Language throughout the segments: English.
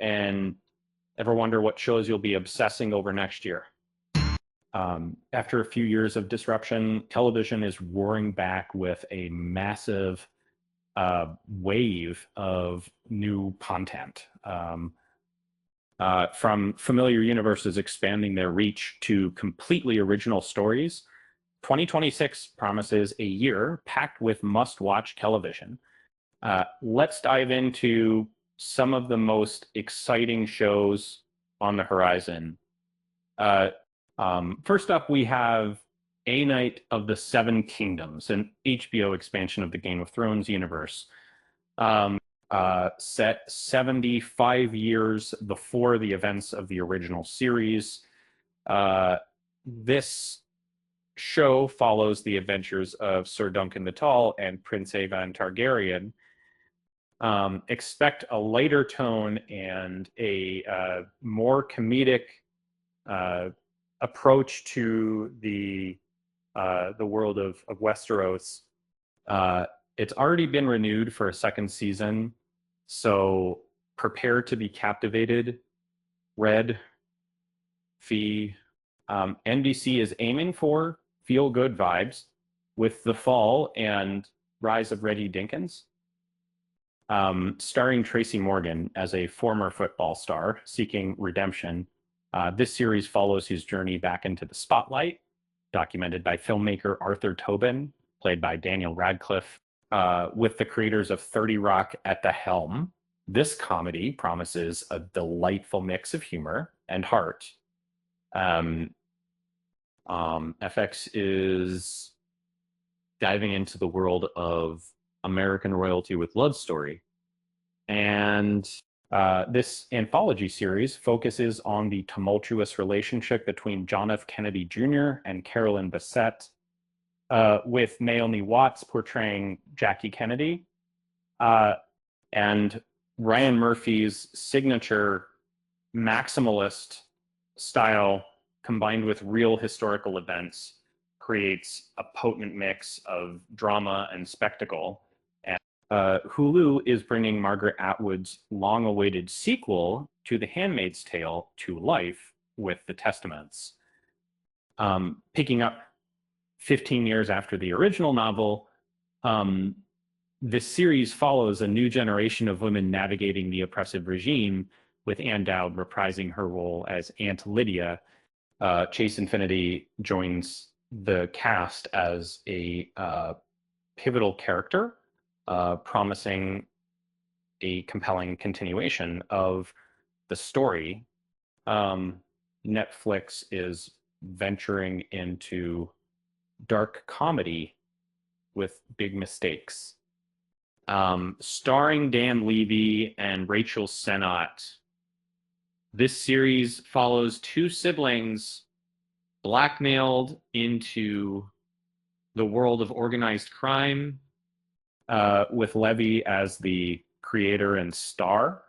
And ever wonder what shows you'll be obsessing over next year? After a few years of disruption, television is roaring back with a massive wave of new content. From familiar universes expanding their reach to completely original stories, 2026 promises a year packed with must-watch television. Let's dive into some of the most exciting shows on the horizon. First up, we have A Night of the Seven Kingdoms, an HBO expansion of the Game of Thrones universe. Set 75 years before the events of the original series. This show follows the adventures of Sir Duncan the Tall and Prince Aegon Targaryen. Expect a lighter tone and a more comedic approach to the world of Westeros. It's already been renewed for a second season, so prepare to be captivated. Red Fee. NBC is aiming for feel-good vibes with The Fall and Rise of Reddy Dinkins. Starring Tracy Morgan as a former football star seeking redemption. This series follows his journey back into the spotlight, documented by filmmaker Arthur Tobin, played by Daniel Radcliffe, with the creators of 30 Rock at the helm. This comedy promises a delightful mix of humor and heart. FX is diving into the world of American royalty with Love Story. And this anthology series focuses on the tumultuous relationship between John F. Kennedy Jr. and Carolyn Bessette, with Naomi Watts portraying Jackie Kennedy, and Ryan Murphy's signature maximalist style combined with real historical events creates a potent mix of drama and spectacle. And Hulu is bringing Margaret Atwood's long-awaited sequel to The Handmaid's Tale to life with The Testaments. Picking up 15 years after the original novel, this series follows a new generation of women navigating the oppressive regime, with Ann Dowd reprising her role as Aunt Lydia. Chase Infinity joins the cast as a pivotal character, promising a compelling continuation of the story. Netflix is venturing into dark comedy with big mistakes. Starring Dan Levy and Rachel Sennott, this series follows two siblings blackmailed into the world of organized crime, with Levy as the creator and star.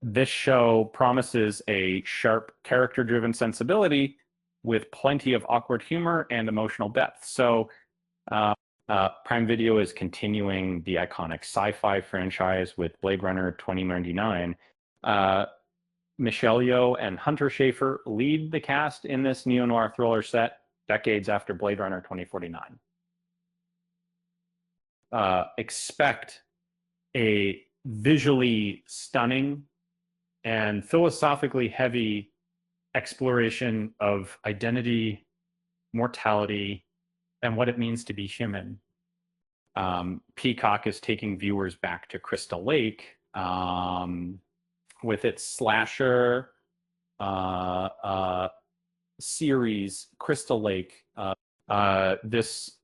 This show promises a sharp, character-driven sensibility with plenty of awkward humor and emotional depth. So Prime Video is continuing the iconic sci-fi franchise with Blade Runner 2099. Michelle Yeoh and Hunter Schafer lead the cast in this neo-noir thriller set decades after Blade Runner 2049. Expect a visually stunning and philosophically heavy exploration of identity, mortality, and what it means to be human. Peacock is taking viewers back to Crystal Lake, with its slasher series, Crystal Lake. This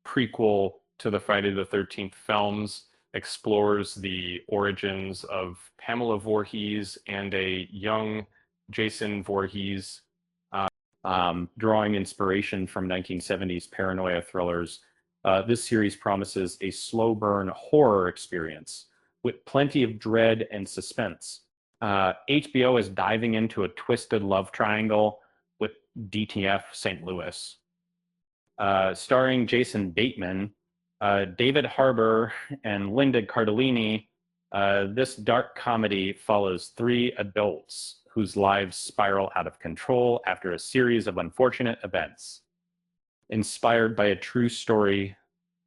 prequel to the Friday the 13th films explores the origins of Pamela Voorhees and a young Jason Voorhees, drawing inspiration from 1970s paranoia thrillers. This series promises a slow burn horror experience with plenty of dread and suspense. HBO is diving into a twisted love triangle with DTF St. Louis. Starring Jason Bateman, David Harbour, and Linda Cardellini, This dark comedy follows three adults whose lives spiral out of control after a series of unfortunate events. Inspired by a true story,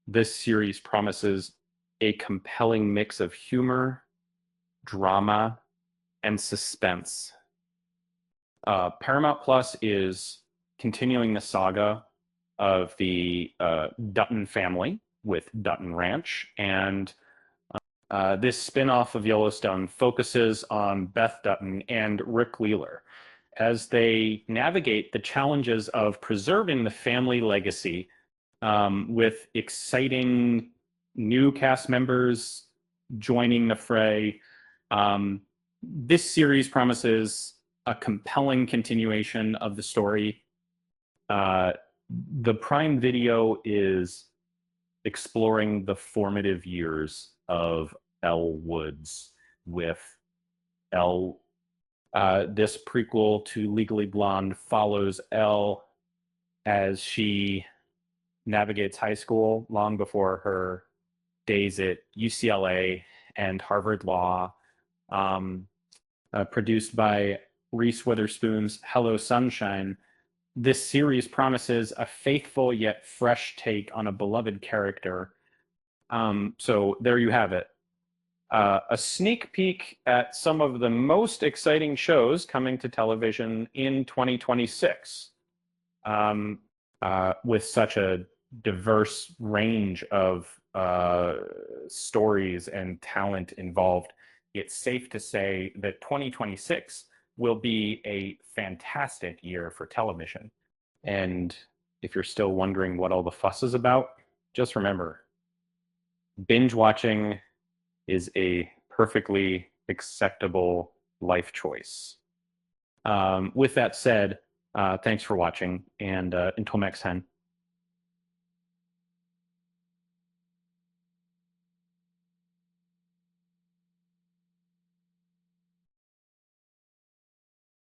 this series promises a compelling mix of humor, drama, and suspense. Paramount Plus is continuing the saga of the Dutton family with Dutton Ranch, and this spin-off of Yellowstone focuses on Beth Dutton and Rick Wheeler as they navigate the challenges of preserving the family legacy with exciting new cast members joining the fray. This series promises a compelling continuation of the story. The Prime Video is exploring the formative years of Elle Woods with Elle. This prequel to Legally Blonde follows Elle as she navigates high school long before her days at UCLA and Harvard Law. Produced by Reese Witherspoon's Hello Sunshine, this series promises a faithful yet fresh take on a beloved character. So there you have it. A sneak peek at some of the most exciting shows coming to television in 2026. With such a diverse range of stories and talent involved, it's safe to say that 2026 will be a fantastic year for television. And if you're still wondering what all the fuss is about, just remember, binge watching is a perfectly acceptable life choice. With that said, thanks for watching, and until next time.